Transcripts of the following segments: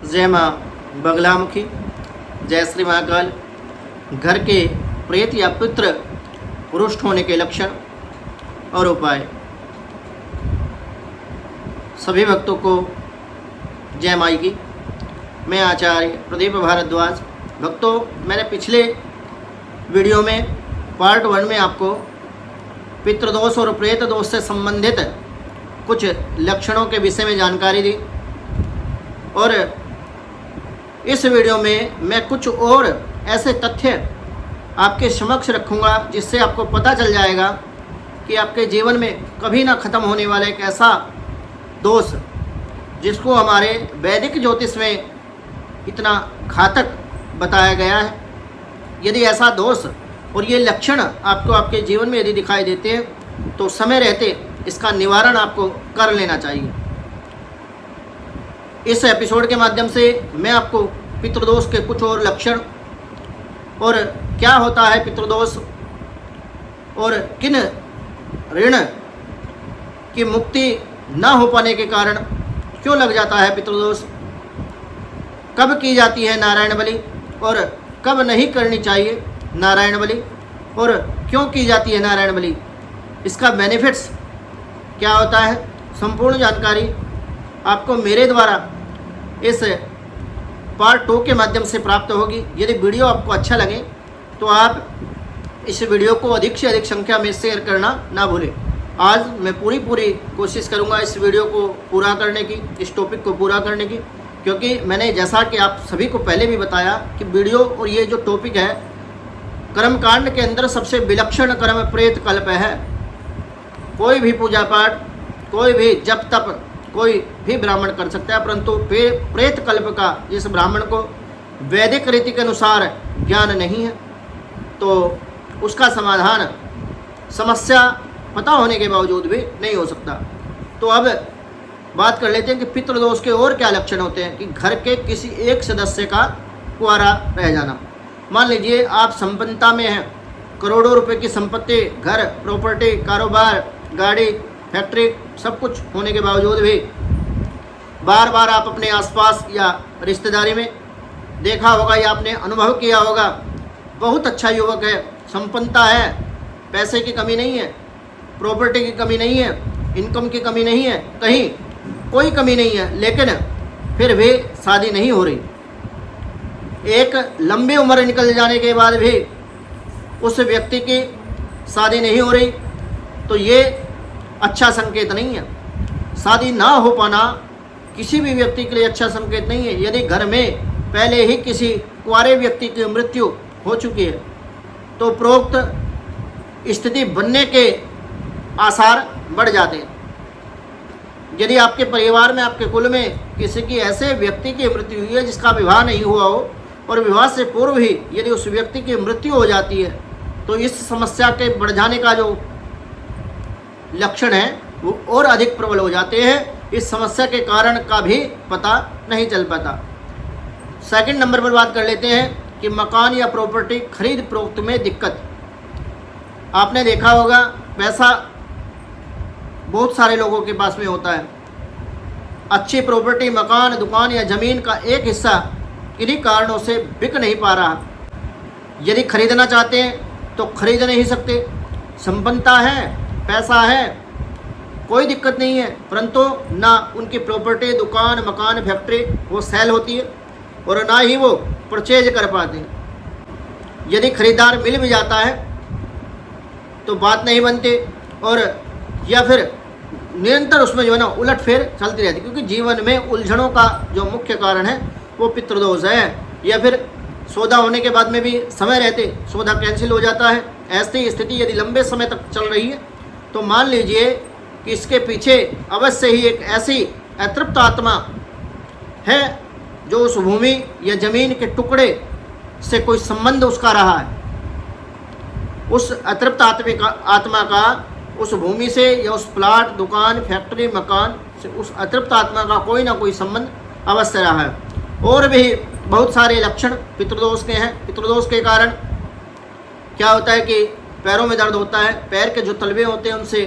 जय माँ बगलामुखी, जय श्री महाकाल। घर के प्रेत या पितृ रुष्ट होने के लक्षण और उपाय। सभी भक्तों को जय माई की। मैं आचार्य प्रदीप भारद्वाज। भक्तों, मैंने पिछले वीडियो में पार्ट 1 में आपको पितृदोष और प्रेत दोष से संबंधित कुछ लक्षणों के विषय में जानकारी दी और इस वीडियो में मैं कुछ और ऐसे तथ्य आपके समक्ष रखूँगा जिससे आपको पता चल जाएगा कि आपके जीवन में कभी ना ख़त्म होने वाला एक ऐसा दोष जिसको हमारे वैदिक ज्योतिष में इतना घातक बताया गया है। यदि ऐसा दोष और ये लक्षण आपको आपके जीवन में यदि दिखाई देते हैं तो समय रहते इसका निवारण आपको कर लेना चाहिए। इस एपिसोड के माध्यम से मैं आपको पितृदोष के कुछ और लक्षण और क्या होता है पितृदोष और किन ऋण की मुक्ति ना हो पाने के कारण क्यों लग जाता है पितृदोष, कब की जाती है नारायण बलि और कब नहीं करनी चाहिए नारायण बलि और क्यों की जाती है नारायण बलि, इसका बेनिफिट्स क्या होता है, संपूर्ण जानकारी आपको मेरे द्वारा इस पार्ट 2 के माध्यम से प्राप्त होगी। यदि वीडियो आपको अच्छा लगे तो आप इस वीडियो को अधिक से अधिक संख्या में शेयर करना ना भूलें। आज मैं पूरी कोशिश करूंगा इस वीडियो को पूरा करने की, इस टॉपिक को पूरा करने की, क्योंकि मैंने जैसा कि आप सभी को पहले भी बताया कि वीडियो और ये जो टॉपिक है कर्मकांड के अंदर सबसे विलक्षण कर्म प्रेत कल्प है। कोई भी पूजा पाठ, कोई भी जप तप कोई भी ब्राह्मण कर सकता है, परंतु प्रेत कल्प का जिस ब्राह्मण को वैदिक रीति के अनुसार ज्ञान नहीं है तो उसका समाधान समस्या पता होने के बावजूद भी नहीं हो सकता। तो अब बात कर लेते हैं कि पितृदोष के और क्या लक्षण होते हैं। कि घर के किसी एक सदस्य का कुंवारा रह जाना। मान लीजिए आप संपन्नता में हैं, करोड़ों रुपए की संपत्ति, घर, प्रॉपर्टी, कारोबार, गाड़ी, फैक्ट्री सब कुछ होने के बावजूद भी बार बार आप अपने आसपास या रिश्तेदारी में देखा होगा या आपने अनुभव किया होगा, बहुत अच्छा युवक है, संपन्नता है, पैसे की कमी नहीं है, प्रॉपर्टी की कमी नहीं है, इनकम की कमी नहीं है, कहीं कोई कमी नहीं है, लेकिन फिर भी शादी नहीं हो रही। एक लंबी उम्र निकल जाने के बाद भी उस व्यक्ति की शादी नहीं हो रही तो ये अच्छा संकेत नहीं है। शादी ना हो पाना किसी भी व्यक्ति के लिए अच्छा संकेत नहीं है। यदि घर में पहले ही किसी कुंवारे व्यक्ति की मृत्यु हो चुकी है तो प्रोक्त स्थिति बनने के आसार बढ़ जाते हैं। यदि आपके परिवार में, आपके कुल में किसी की ऐसे व्यक्ति की मृत्यु हुई है जिसका विवाह नहीं हुआ हो और विवाह से पूर्व ही यदि उस व्यक्ति की मृत्यु हो जाती है तो इस समस्या के बढ़ जाने का जो लक्षण है वो और अधिक प्रबल हो जाते हैं। इस समस्या के कारण का भी पता नहीं चल पाता। सेकंड नंबर पर बात कर लेते हैं कि मकान या प्रॉपर्टी खरीद फरोख्त में दिक्कत। आपने देखा होगा पैसा बहुत सारे लोगों के पास में होता है, अच्छी प्रॉपर्टी, मकान, दुकान या ज़मीन का एक हिस्सा इन्हीं कारणों से बिक नहीं पा रहा। यदि खरीदना चाहते हैं तो खरीद नहीं सकते। संपन्नता है, पैसा है, कोई दिक्कत नहीं है, परंतु ना उनकी प्रॉपर्टी, दुकान, मकान, फैक्ट्री वो सेल होती है और ना ही वो परचेज कर पाते हैं। यदि खरीदार मिल भी जाता है तो बात नहीं बनती और या फिर निरंतर उसमें जो है ना उलटफेर चलती रहती, क्योंकि जीवन में उलझनों का जो मुख्य कारण है वो पितृदोष है। या फिर सौदा होने के बाद में भी समय रहते सौदा कैंसिल हो जाता है। ऐसी स्थिति यदि लंबे समय तक चल रही है तो मान लीजिए कि इसके पीछे अवश्य ही एक ऐसी अतृप्त आत्मा है जो उस भूमि या जमीन के टुकड़े से कोई संबंध उसका रहा है। उस अतृप्त आत्मा का उस भूमि से या उस प्लाट, दुकान, फैक्ट्री, मकान से उस अतृप्त आत्मा का कोई ना कोई संबंध अवश्य रहा है। और भी बहुत सारे लक्षण पितृदोष के हैं। पितृदोष के कारण क्या होता है कि पैरों में दर्द होता है, पैर के जो तलवे होते हैं उनसे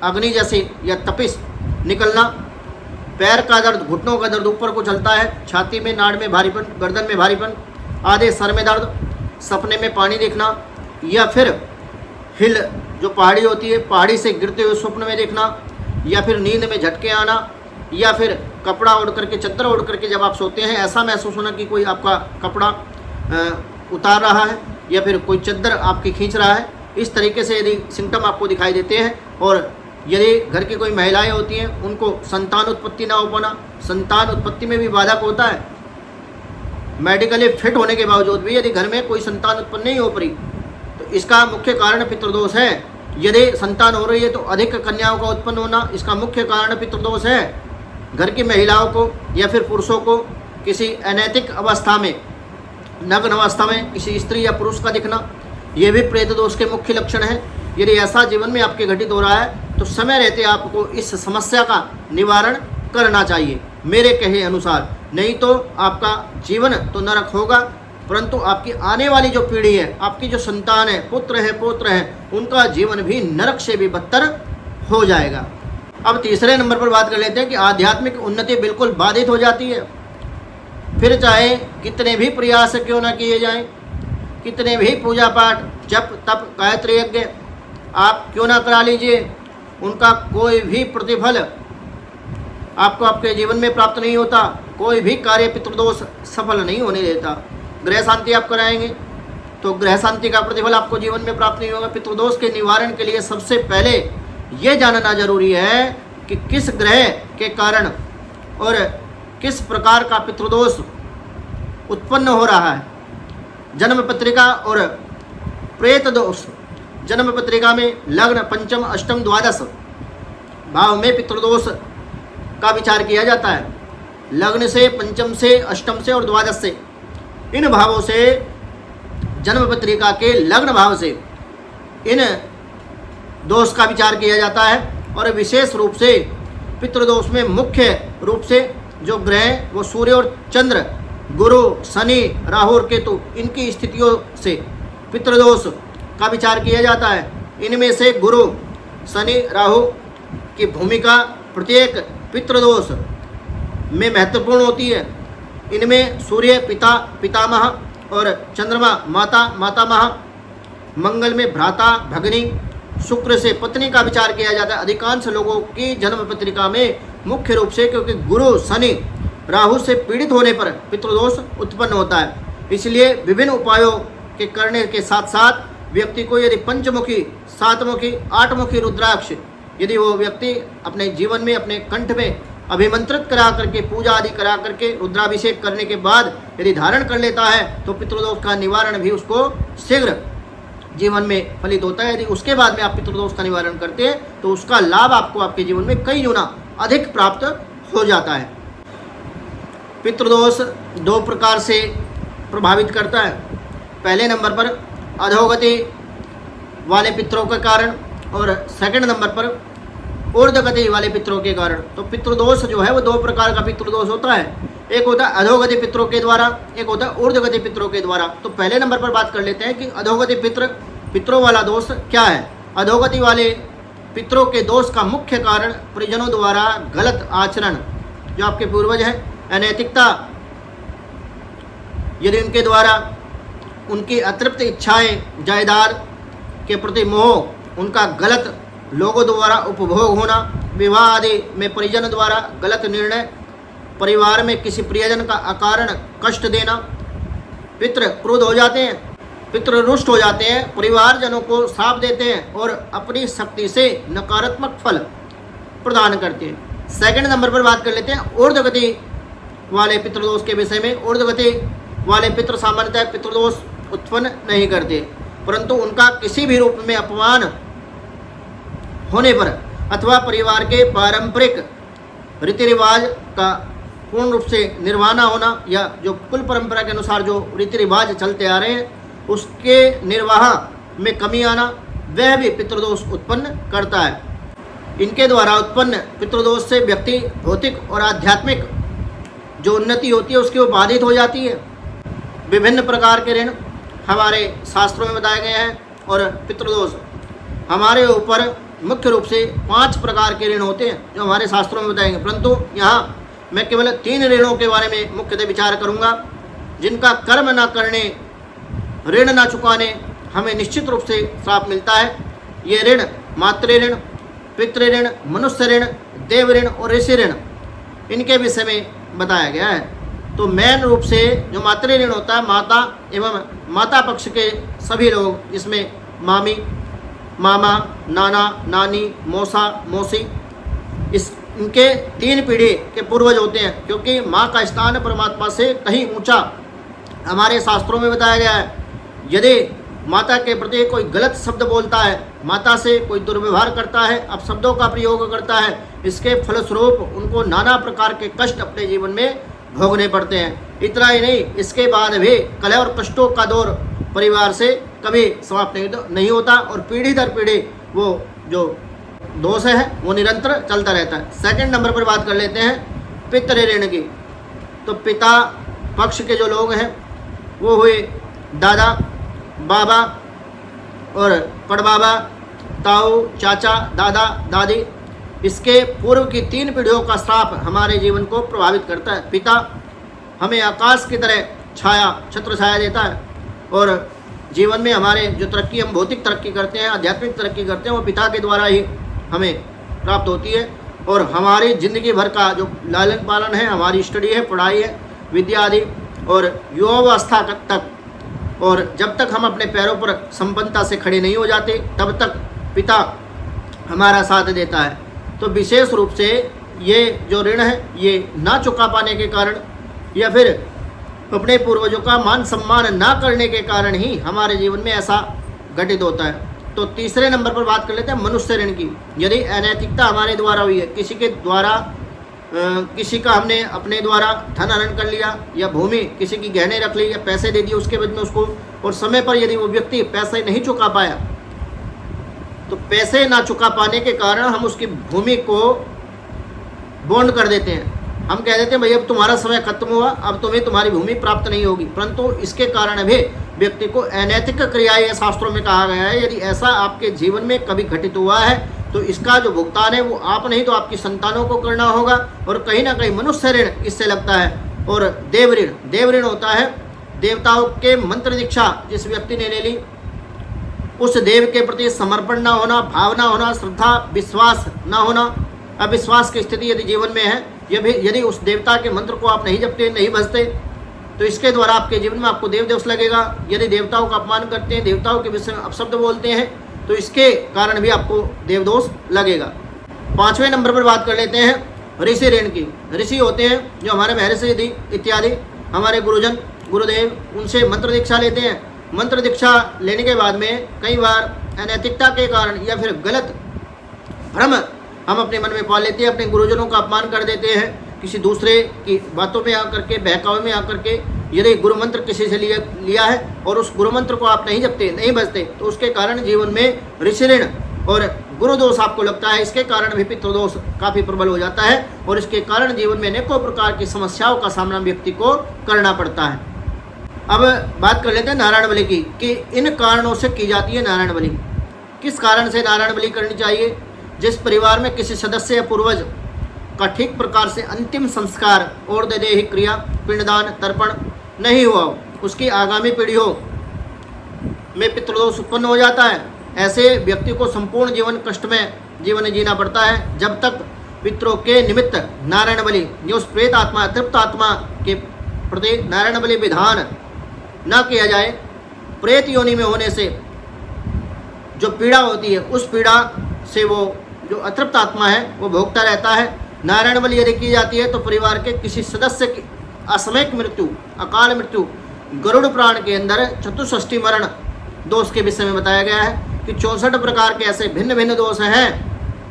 अग्नि जैसी या तपिश निकलना, पैर का दर्द, घुटनों का दर्द ऊपर को चलता है, छाती में, नाड़ में भारीपन, गर्दन में भारीपन आदि, सर में दर्द, सपने में पानी देखना, या फिर हिल जो पहाड़ी होती है, पहाड़ी से गिरते हुए स्वप्न में देखना, या फिर नींद में झटके आना, या फिर कपड़ा ओढ़ करके, चद्दर ओढ़ करके जब आप सोते हैं ऐसा महसूस होना कि कोई आपका कपड़ा उतार रहा है या फिर कोई चद्दर आपकी खींच रहा है। इस तरीके से यदि सिम्टम आपको दिखाई देते हैं, और यदि घर की कोई महिलाएं होती हैं उनको संतान उत्पत्ति ना हो पाना, संतान उत्पत्ति में भी बाधक होता है, मेडिकली फिट होने के बावजूद भी यदि घर में कोई संतान उत्पन्न नहीं हो पाई तो इसका मुख्य कारण पितृदोष है। यदि संतान हो रही है तो अधिक कन्याओं का उत्पन्न होना, इसका मुख्य कारण पितृदोष है। घर की महिलाओं को या फिर पुरुषों को किसी अनैतिक अवस्था में, नग्न अवस्था में किसी स्त्री या पुरुष का दिखना, ये भी प्रेत दोष के मुख्य लक्षण है। यदि ऐसा जीवन में आपके घटित हो रहा है तो समय रहते आपको इस समस्या का निवारण करना चाहिए मेरे कहे अनुसार, नहीं तो आपका जीवन तो नरक होगा, परंतु आपकी आने वाली जो पीढ़ी है, आपकी जो संतान है, पुत्र है, पौत्र है, उनका जीवन भी नरक से भी बदतर हो जाएगा। अब तीसरे नंबर पर बात कर लेते हैं कि आध्यात्मिक उन्नति बिल्कुल बाधित हो जाती है। फिर चाहे कितने भी प्रयास क्यों ना किए जाएं, कितने भी पूजा पाठ, जप तप, गायत्री यज्ञ आप क्यों ना करा लीजिए, उनका कोई भी प्रतिफल आपको आपके जीवन में प्राप्त नहीं होता। कोई भी कार्य पितृदोष सफल नहीं होने देता। गृह शांति आप कराएंगे तो गृह शांति का प्रतिफल आपको जीवन में प्राप्त नहीं होगा। पितृदोष के निवारण के लिए सबसे पहले ये जानना जरूरी है कि किस ग्रह के कारण और किस प्रकार का पितृदोष उत्पन्न हो रहा है। जन्म पत्रिका और प्रेत दोष, जन्म पत्रिका में लग्न, पंचम, अष्टम, द्वादश भाव में पितृदोष का विचार किया जाता है। लग्न से, पंचम से, अष्टम से और द्वादश से, इन भावों से, जन्म पत्रिका के लग्न भाव से इन दोष का विचार किया जाता है। और विशेष रूप से पितृदोष में मुख्य रूप से जो ग्रह वो सूर्य और चंद्र, गुरु, शनि, राहु और केतु, इनकी स्थितियों से पितृदोष का विचार किया जाता है। इनमें से गुरु, शनि, राहु की भूमिका प्रत्येक पितृदोष में महत्वपूर्ण होती है। इनमें सूर्य पिता, पितामह और चंद्रमा माता, मातामह, मंगल में भ्राता, भगिनी, शुक्र से पत्नी का विचार किया जाता है। अधिकांश लोगों की जन्म पत्रिका में मुख्य रूप से क्योंकि गुरु, शनि, राहु से पीड़ित होने पर पितृदोष उत्पन्न होता है। इसलिए विभिन्न उपायों के करने के साथ साथ व्यक्ति को यदि पंचमुखी, सातमुखी, आठमुखी रुद्राक्ष यदि वो व्यक्ति अपने जीवन में, अपने कंठ में अभिमंत्रित करा करके, पूजा आदि करा करके, रुद्राभिषेक करने के बाद यदि धारण कर लेता है तो पितृदोष का निवारण भी उसको शीघ्र जीवन में फलित होता है। यदि उसके बाद में आप पितृदोष का निवारण करते हैं तो उसका लाभ आपको आपके जीवन में कई गुना अधिक प्राप्त हो जाता है। पितृदोष दो प्रकार से प्रभावित करता है। पहले नंबर पर अधोगति वाले पितरों के कारण और सेकंड नंबर पर ऊर्ध्वगति वाले पितरों के कारण। तो पितृदोष जो है वो दो प्रकार का पितृदोष होता है। एक होता है अधोगति पितरों के द्वारा, एक होता है ऊर्ध्वगति पितरों के द्वारा। तो पहले नंबर पर बात कर लेते हैं कि अधोगति पितरों वाला दोष क्या है। अधोगति वाले पितरों के दोष का मुख्य कारण परिजनों द्वारा गलत आचरण, जो आपके पूर्वज हैं, अनैतिकता, यदि उनके द्वारा उनकी अतृप्त इच्छाएं, जायदाद के प्रति मोह, उनका गलत लोगों द्वारा उपभोग होना, विवाह आदि में परिजन द्वारा गलत निर्णय, परिवार में किसी प्रियजन का अकारण कष्ट देना, पितृ क्रोध हो जाते हैं, पितृ रुष्ट हो जाते हैं, परिवारजनों को श्राप देते हैं और अपनी शक्ति से नकारात्मक फल प्रदान करते हैं। सेकंड नंबर पर बात कर लेते हैं ऊर्ध्वगति वाले पितृदोष के विषय में। ऊर्ध्वगति वाले पितृ सामान्यतः पितृदोष उत्पन्न नहीं करते, परंतु उनका किसी भी रूप में अपमान होने पर अथवा परिवार के पारंपरिक रीति रिवाज का पूर्ण रूप से निर्वाह होना, या जो कुल परंपरा के अनुसार जो रीति रिवाज चलते आ रहे हैं उसके निर्वाह में कमी आना, वह भी पितृदोष उत्पन्न करता है। इनके द्वारा उत्पन्न पितृदोष से व्यक्ति भौतिक और आध्यात्मिक जो उन्नति होती है उसकी वो बाधित हो जाती है। विभिन्न प्रकार के ऋण हमारे शास्त्रों में बताए गए हैं और पितृदोष हमारे ऊपर मुख्य रूप से 5 प्रकार के ऋण होते हैं जो हमारे शास्त्रों में बताएंगे, परंतु यहाँ मैं केवल 3 ऋणों के बारे में मुख्यतः विचार करूँगा, जिनका कर्म न करने, ऋण न चुकाने हमें निश्चित रूप से श्राप मिलता है। ये ऋण मातृ ऋण, पितृ ऋण, मनुष्य ऋण, देव ऋण और ऋषि ऋण, इनके विषय में बताया गया है। तो मेन रूप से जो मातृ ऋण होता है, माता एवं माता पक्ष के सभी लोग, जिसमें मामी, मामा, नाना, नानी, मौसा, मौसी, इनके 3 पीढ़ी के पूर्वज होते हैं, क्योंकि माँ का स्थान परमात्मा से कहीं ऊंचा हमारे शास्त्रों में बताया गया है। यदि माता के प्रति कोई गलत शब्द बोलता है, माता से कोई दुर्व्यवहार करता है, अपशब्दों का प्रयोग करता है, इसके फलस्वरूप उनको नाना प्रकार के कष्ट अपने जीवन में भोगने पड़ते हैं। इतना ही नहीं, इसके बाद भी कलह और कष्टों का दौर परिवार से कभी समाप्त नहीं होता और पीढ़ी दर पीढ़ी वो जो दोष है वो निरंतर चलता रहता है। सेकंड नंबर पर बात कर लेते हैं पितृ ऋण की। तो पिता पक्ष के जो लोग हैं वो हुए दादा, बाबा और पड़बाबा, ताऊ, चाचा, दादा, दादी। इसके पूर्व की 3 पीढ़ियों का श्राप हमारे जीवन को प्रभावित करता है। पिता हमें आकाश की तरह छाया, छत्र छाया देता है और जीवन में हमारे जो तरक्की, हम भौतिक तरक्की करते हैं, आध्यात्मिक तरक्की करते हैं, वो पिता के द्वारा ही हमें प्राप्त होती है। और हमारी ज़िंदगी भर का जो लालन पालन है, हमारी स्टडी है, पढ़ाई है, विद्या आदि और युवावस्था तक, और जब तक हम अपने पैरों पर संपन्नता से खड़े नहीं हो जाते तब तक पिता हमारा साथ देता है। तो विशेष रूप से ये जो ऋण है ये ना चुका पाने के कारण या फिर अपने पूर्वजों का मान सम्मान ना करने के कारण ही हमारे जीवन में ऐसा घटित होता है। तो तीसरे नंबर पर बात कर लेते हैं मनुष्य ऋण की। यदि अनैतिकता हमारे द्वारा हुई है, किसी के द्वारा किसी का हमने अपने द्वारा धन हरण कर लिया या भूमि किसी की गहने रख ली या पैसे दे दिए उसके बदले में उसको, और समय पर यदि वो व्यक्ति पैसे नहीं चुका पाया तो पैसे ना चुका पाने के कारण हम उसकी भूमि को बॉन्ड कर देते हैं। हम कह देते हैं भाई अब तुम्हारा समय खत्म हुआ, अब तुम्हें तुम्हारी भूमि प्राप्त नहीं होगी, परंतु इसके कारण भी व्यक्ति को अनैतिक क्रियाएं शास्त्रों में कहा गया है। यदि ऐसा आपके जीवन में कभी घटित हुआ है तो इसका जो भुगतान है वो आप नहीं तो आपकी संतानों को करना होगा। और कहीं ना कहीं मनुष्य ऋण इससे लगता है। और देव ऋण होता है देवताओं के मंत्र दीक्षा जिस व्यक्ति ने ले ली, उस देव के प्रति समर्पण ना होना, भावना होना, श्रद्धा, विश्वास ना होना, अविश्वास की स्थिति यदि जीवन में है, यदि उस देवता के मंत्र को आप नहीं जपते, नहीं भजते, तो इसके द्वारा आपके जीवन में आपको देव दोष लगेगा। यदि देवताओं का अपमान करते हैं, देवताओं के विषय में अपशब्द बोलते हैं, तो इसके कारण भी आपको देव दोष लगेगा। 5वें नंबर पर बात कर लेते हैं ऋषि ऋण की। ऋषि होते हैं जो हमारे महर्षि इत्यादि हमारे गुरुजन, गुरुदेव, उनसे मंत्र दीक्षा लेते हैं। मंत्र दीक्षा लेने के बाद में कई बार अनैतिकता के कारण या फिर गलत भ्रम हम अपने मन में पाल लेते हैं, अपने गुरुजनों का अपमान कर देते हैं, किसी दूसरे की बातों में आकर के, बहकावे में आकर के। यदि गुरु मंत्र किसी से लिया है और उस गुरु मंत्र को आप नहीं जपते, नहीं बजते, तो उसके कारण जीवन में ऋषि ऋण और गुरु दोष आपको लगता है। इसके कारण भी पितृदोष काफ़ी प्रबल हो जाता है और इसके कारण जीवन में अनेकों प्रकार की समस्याओं का सामना व्यक्ति को करना पड़ता है। अब बात कर लेते हैं नारायण बलि की, कि इन कारणों से की जाती है नारायण बलि। किस कारण से नारायण बलि करनी चाहिए? जिस परिवार में किसी सदस्य या पूर्वज का ठीक प्रकार से अंतिम संस्कार और देही क्रिया, पिंडदान, तर्पण नहीं हुआ, उसकी आगामी पीढ़ियों में पितृदोष उत्पन्न हो जाता है। ऐसे व्यक्ति को संपूर्ण जीवन कष्ट में जीवन जीना पड़ता है जब तक पितरों के निमित्त नारायण बलि, जो उस प्रेत आत्मा, तृप्त आत्मा के प्रति नारायण बलि विधान न किया जाए। प्रेत योनि में होने से जो पीड़ा होती है, उस पीड़ा से वो जो अतृप्त आत्मा है वो भोगता रहता है। नारायण बलि यदि की जाती है तो परिवार के किसी सदस्य की असमयिक मृत्यु, अकाल मृत्यु, गरुड़ पुराण के अंदर चतुष्षष्टि मरण दोष के विषय में बताया गया है कि 64 प्रकार के ऐसे भिन्न भिन्न दोष हैं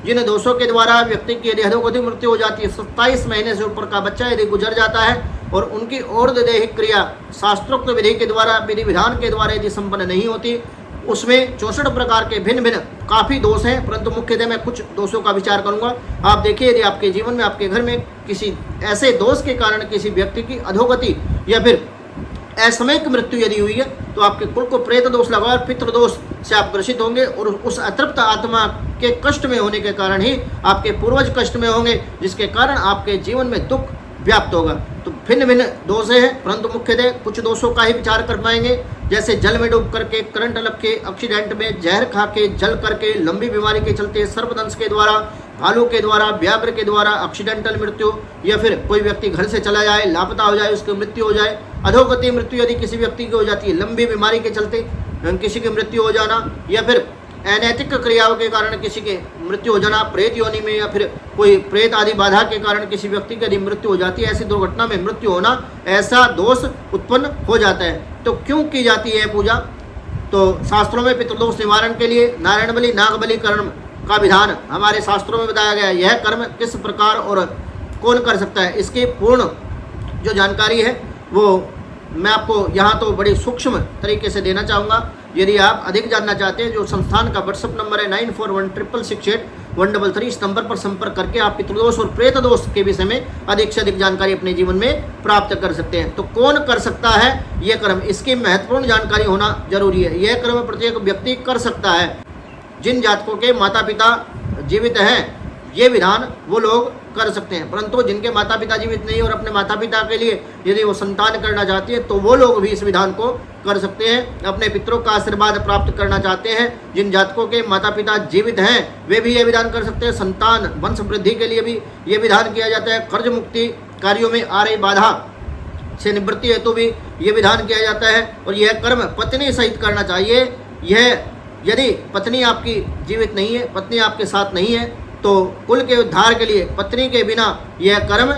जिन दोषों के द्वारा व्यक्ति की यदि अधोगति मृत्यु हो जाती है, 27 महीने से ऊपर का बच्चा यदि गुजर जाता है और उनकी और दैहिक क्रिया शास्त्रोक्त विधि के द्वारा, विधि विधान के द्वारा यदि संपन्न नहीं होती, उसमें 64 प्रकार के भिन्न भिन्न काफ़ी दोष हैं, परंतु मुख्यतः मैं कुछ दोषों का विचार करूंगा। आप देखिए, यदि आपके जीवन में, आपके घर में किसी ऐसे दोष के कारण किसी व्यक्ति की अधोगति या फिर असमयिक मृत्यु यदि हुई है तो आपके कुल को प्रेत दोष लगा और पितृ दोष से आप ग्रसित होंगे, और उस अतृप्त आत्मा के कष्ट में होने के कारण ही आपके पूर्वज कष्ट में होंगे, जिसके कारण आपके जीवन में दुख व्याप्त होगा। तो भिन्न भिन्न दोष हैं, परंतु मुख्यतः कुछ दोषों का ही विचार कर पाएंगे, जैसे जल में डूब करके, करंट लग के, एक्सीडेंट में, जहर खा के, जल करके, लंबी बीमारी के चलते, सर्पदंश के द्वारा, भालू के द्वारा, व्याघ्र के द्वारा एक्सीडेंटल मृत्यु, या फिर कोई व्यक्ति घर से चला जाए, लापता हो जाए, उसकी मृत्यु हो जाए, अधोगति मृत्यु यदि किसी व्यक्ति की हो जाती है, लंबी बीमारी के चलते किसी की मृत्यु हो जाना, या फिर अनैतिक क्रियाओं के कारण किसी की मृत्यु हो जाना, प्रेत योनि में, या फिर कोई प्रेत आदि बाधा के कारण किसी व्यक्ति की यदि मृत्यु हो जाती है, ऐसी दुर्घटना में मृत्यु होना, ऐसा दोष उत्पन्न हो जाता है। तो क्यों की जाती है पूजा? तो शास्त्रों में पितृदोष निवारण के लिए नारायण बलि, नाग बलि कर्म का विधान हमारे शास्त्रों में बताया गया है। यह कर्म किस प्रकार और कौन कर सकता है, इसकी पूर्ण जो जानकारी है वो मैं आपको यहाँ तो बड़ी सूक्ष्म तरीके से देना चाहूँगा। यदि आप अधिक जानना चाहते हैं, जो संस्थान का व्हाट्सअप नंबर है 9416681133, इस नंबर पर संपर्क करके आप पितृदोष और प्रेत दोष के विषय में अधिक से अधिक जानकारी अपने जीवन में प्राप्त कर सकते हैं। तो कौन कर सकता है यह कर्म, इसकी महत्वपूर्ण जानकारी होना जरूरी है। यह कर्म प्रत्येक व्यक्ति कर सकता है। जिन जातकों के माता पिता जीवित हैं, ये विधान वो लोग कर सकते हैं, परंतु जिनके माता पिता जीवित नहीं और अपने माता पिता के लिए यदि वो संतान करना चाहती है तो वो लोग भी इस विधान को कर सकते हैं। अपने पितरों का आशीर्वाद प्राप्त करना चाहते हैं, जिन जातकों के माता पिता जीवित हैं वे भी ये विधान कर सकते हैं। संतान वंश वृद्धि के लिए भी ये विधान किया जाता है। कर्ज मुक्ति कार्यों में आ रही बाधा से निवृत्ति हेतु भी ये विधान किया जाता है। और यह कर्म पत्नी सहित करना चाहिए। यह यदि पत्नी आपकी जीवित नहीं है, पत्नी आपके साथ नहीं है, तो कुल के उद्धार के लिए पत्नी के बिना यह कर्म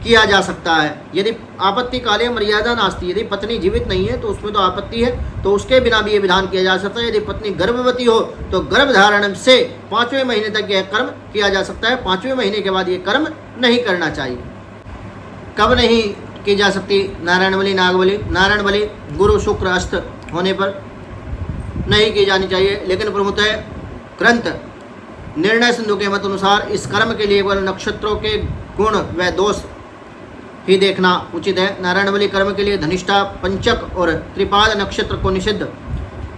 किया जा सकता है। यदि आपत्ति काले मर्यादा नास्ती, यदि पत्नी जीवित नहीं है तो उसमें तो आपत्ति है, तो उसके बिना भी ये विधान किया जा सकता है। यदि पत्नी गर्भवती हो तो गर्भधारण से 5वें महीने तक यह कर्म किया जा सकता है। 5वें महीने के बाद ये कर्म नहीं करना चाहिए। कब नहीं की जा सकती नारायण बलि, नाग बलि? नारायण बलि गुरु शुक्र अस्त होने पर नहीं की जानी चाहिए, लेकिन प्रमुखतः ग्रंथ निर्णय सिंधु के मत अनुसार इस कर्म के लिए केवल नक्षत्रों के गुण व दोष ही देखना उचित है। नारायण बलि कर्म के लिए धनिष्ठा, पंचक और त्रिपाद नक्षत्र को निषिद्ध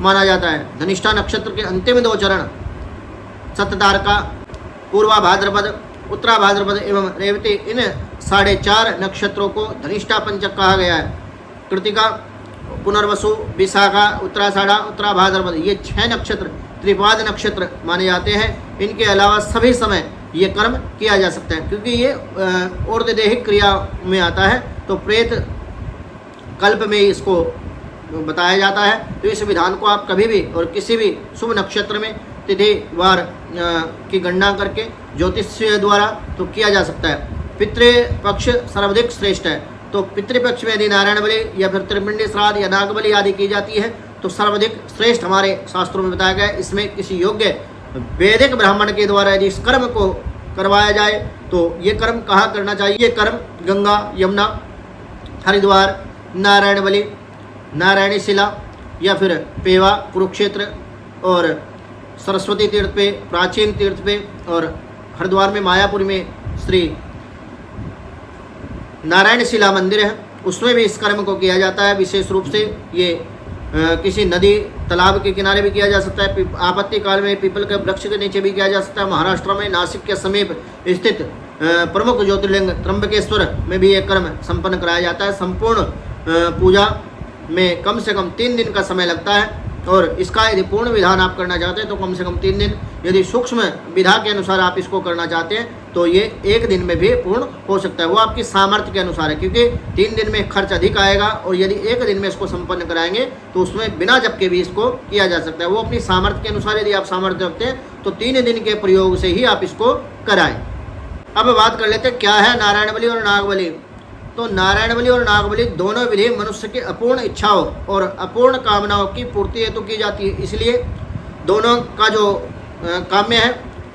माना जाता है। धनिष्ठा नक्षत्र के अंतिम 2 चरण सततारका, पूर्वा भाद्रपद, उत्तरा भाद्रपद एवं रेवती, इन 4.5 नक्षत्रों को धनिष्ठा पंचक कहा गया है। कृतिका, पुनर्वसु, विशाखा, उत्तराषाढ़ा, उत्तरा भाद्रपद, ये 6 नक्षत्र त्रिपाद नक्षत्र माने जाते हैं। इनके अलावा सभी समय ये कर्म किया जा सकता है, क्योंकि ये और्धदेहिक क्रिया में आता है, तो प्रेत कल्प में इसको बताया जाता है। तो इस विधान को आप कभी भी और किसी भी शुभ नक्षत्र में तिथि वार की गणना करके ज्योतिष द्वारा तो किया जा सकता है। पितृपक्ष सर्वाधिक श्रेष्ठ है, तो पितृपक्ष में यदि नारायण बलि या फिर त्रिपिंडी श्राद्ध या नाग बलि आदि की जाती है तो सर्वाधिक श्रेष्ठ हमारे शास्त्रों में बताया गया है। इसमें किसी योग्य वैदिक ब्राह्मण के द्वारा यदि इस कर्म को करवाया जाए तो ये कर्म कहाँ करना चाहिए? ये कर्म गंगा, यमुना, हरिद्वार, नारायण बलि, नारायणी शिला या फिर पेवा, कुरुक्षेत्र और सरस्वती तीर्थ पे, प्राचीन तीर्थ पे, और हरिद्वार में मायापुर में श्री नारायण शिला मंदिर है, उसमें भी इस कर्म को किया जाता है। विशेष रूप से ये किसी नदी तालाब के किनारे भी किया जा सकता है। आपत्ति काल में पीपल के वृक्ष के नीचे भी किया जा सकता है। महाराष्ट्र में नासिक के समीप स्थित प्रमुख ज्योतिर्लिंग त्र्यंबकेश्वर में भी यह कर्म संपन्न कराया जाता है। संपूर्ण पूजा में कम से कम 3 दिन का समय लगता है, और इसका यदि पूर्ण विधान आप करना चाहते हैं तो कम से कम 3 दिन, यदि सूक्ष्म विधा के अनुसार आप इसको करना चाहते हैं तो ये 1 दिन में भी पूर्ण हो सकता है। वो आपकी सामर्थ्य के अनुसार है, क्योंकि 3 दिन में खर्च अधिक आएगा, और यदि 1 दिन में इसको संपन्न कराएंगे तो उसमें बिना जप के भी इसको किया जा सकता है। वो अपनी सामर्थ्य के अनुसार यदि आप सामर्थ्य रखते हैं तो 3 दिन के प्रयोग से ही आप इसको कराएं। अब बात कर लेते हैं क्या है नारायण बलि और नाग बलि। तो नारायण बलि और नाग बलि दोनों विधि मनुष्य के अपूर्ण इच्छाओं और अपूर्ण कामनाओं की पूर्ति हेतु की जाती है। इसलिए दोनों का जो काम्य है,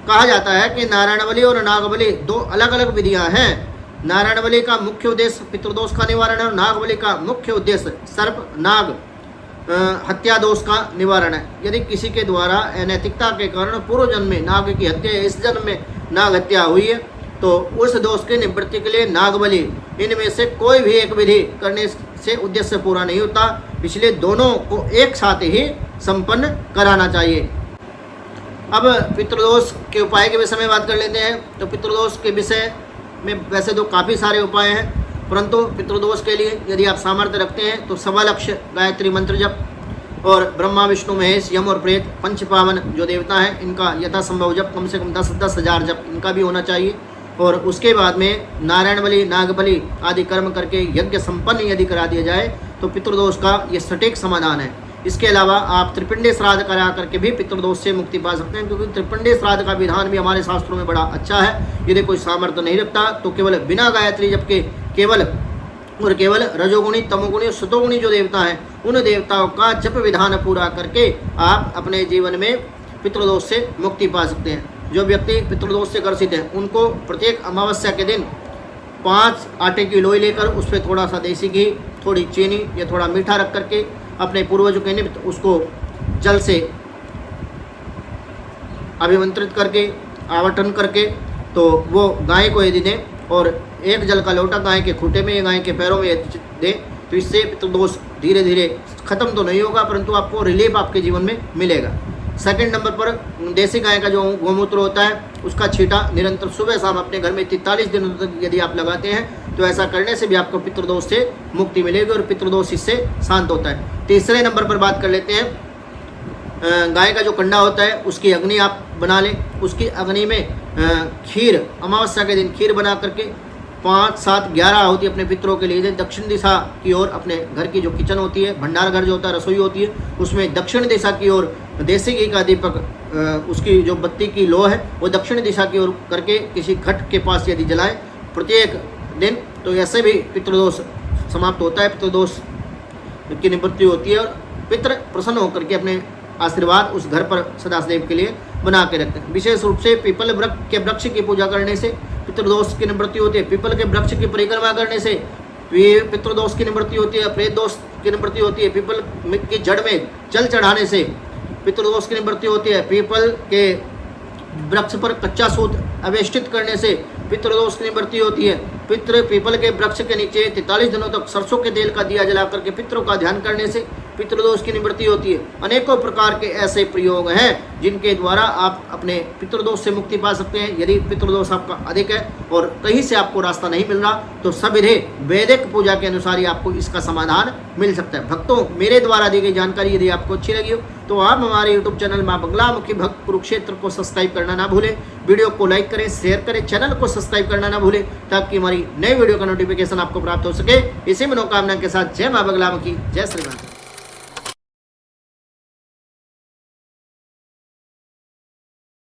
कहा जाता है कि नारायण बलि और नाग बलि 2 अलग अलग विधियां हैं। नारायण बलि का मुख्य उद्देश्य पितृदोष का निवारण है, और नाग बलि का मुख्य उद्देश्य सर्प नाग हत्या दोष का निवारण है। यदि किसी के द्वारा अनैतिकता के कारण पूर्व जन्म में नाग की हत्या, इस जन्म में नाग हत्या हुई है, तो उस दोष की निवृत्ति के लिए नाग बलि, इनमें से कोई भी एक विधि करने से उद्देश्य पूरा नहीं होता, इसलिए दोनों को एक साथ ही संपन्न कराना चाहिए। अब पितृदोष के उपाय के विषय में बात कर लेते हैं। तो पितृदोष के विषय में वैसे तो काफ़ी सारे उपाय हैं, परंतु पितृदोष के लिए यदि आप सामर्थ्य रखते हैं तो 1.25 लाख गायत्री मंत्र जप और ब्रह्मा विष्णु महेश यम और प्रेत पंच पावन जो देवता हैं इनका यथासंभव जप कम से कम 10 हज़ार जप इनका भी होना चाहिए। और उसके बाद में नारायण बलि नाग बलि आदि कर्म करके यज्ञ संपन्न यदि करा दिया जाए तो पितृदोष का ये सटीक समाधान है। इसके अलावा आप त्रिपिंडी श्राद्ध करा करके भी पितृदोष से मुक्ति पा सकते हैं, क्योंकि त्रिपिंडी श्राद्ध का विधान भी हमारे शास्त्रों में बड़ा अच्छा है। यदि कोई सामर्थ्य नहीं रखता तो केवल बिना गायत्री जप के केवल रजोगुणी तमोगुणी और सतोगुणी जो देवता हैं उन देवताओं का जप विधान पूरा करके आप अपने जीवन में पितृदोष से मुक्ति पा सकते हैं। जो व्यक्ति पितृदोष से ग्रसित है उनको प्रत्येक अमावस्या के दिन 5 आटे की लोई लेकर उस पर थोड़ा सा देसी घी, थोड़ी चीनी या थोड़ा मीठा रख करके अपने पूर्वजों के निमित्त उसको जल से अभिमंत्रित करके आवटन करके तो वो गाय को यदि दें और एक जल का लोटा गाय के खूंटे में या गाय के पैरों में दें तो इससे पितृदोष धीरे धीरे खत्म तो नहीं होगा, परंतु आपको रिलीफ आपके जीवन में मिलेगा। सेकंड नंबर पर देसी गाय का जो गोमूत्र होता है उसका छींटा निरंतर सुबह शाम अपने घर में 43 दिनों तक यदि आप लगाते हैं तो ऐसा करने से भी आपको पितृदोष से मुक्ति मिलेगी और पितृदोष इससे शांत होता है। तीसरे नंबर पर बात कर लेते हैं गाय का जो कंडा होता है उसकी अग्नि आप बना लें। उसकी अग्नि में खीर अमावस्या के दिन खीर बना करके 5, 7, 11 होती है अपने पितरों के लिए दक्षिण दिशा की ओर अपने घर की जो किचन होती है भंडार घर जो होता है रसोई होती है उसमें दक्षिण दिशा की ओर देसी घी का दीपक उसकी जो बत्ती की लो है वो दक्षिण दिशा की ओर करके किसी घट के पास यदि जलाएं प्रत्येक दिन तो ऐसे भी पितृदोष समाप्त होता है, पितृदोष की निवृत्ति होती है और पितृ प्रसन्न होकर के अपने आशीर्वाद उस घर पर सदाशिव के लिए बना के रखते हैं। विशेष रूप से पीपल के वृक्ष की पूजा करने से पितृदोष की निवृत्ति होती है। पीपल के वृक्ष की परिक्रमा करने से पितृदोष की निवृत्ति होती है, प्रेत दोष की निवृत्ति होती है। पीपल की जड़ में जल चढ़ाने से पितृदोष की निवृत्ति होती है। पीपल के वृक्ष पर कच्चा सूत अवेष्टित करने से पितृदोष की निवृत्ति होती है। पीपल के वृक्ष के नीचे 43 दिनों तक सरसों के तेल का दिया जला करके पितरों का ध्यान करने से पितृदोष की निवृत्ति होती है। अनेकों प्रकार के ऐसे प्रयोग हैं जिनके द्वारा आप अपने पितृदोष से मुक्ति पा सकते हैं। यदि पितृदोष आपका अधिक है और कहीं से आपको रास्ता नहीं मिल रहा तो सविधे वैदिक पूजा के अनुसार ही आपको इसका समाधान मिल सकता है। भक्तों, मेरे द्वारा दी गई जानकारी यदि आपको अच्छी लगी हो तो आप हमारे YouTube चैनल माँ बगलामुखी भक्त कुरुक्षेत्र को सब्सक्राइब करना ना भूलें। वीडियो को लाइक करें, शेयर करें, चैनल को सब्सक्राइब करना ना भूलें ताकि हमारी नई वीडियो का नोटिफिकेशन आपको प्राप्त हो सके। इसी मनोकामना के साथ जय माँ बगलामुखी, जय श्री राम।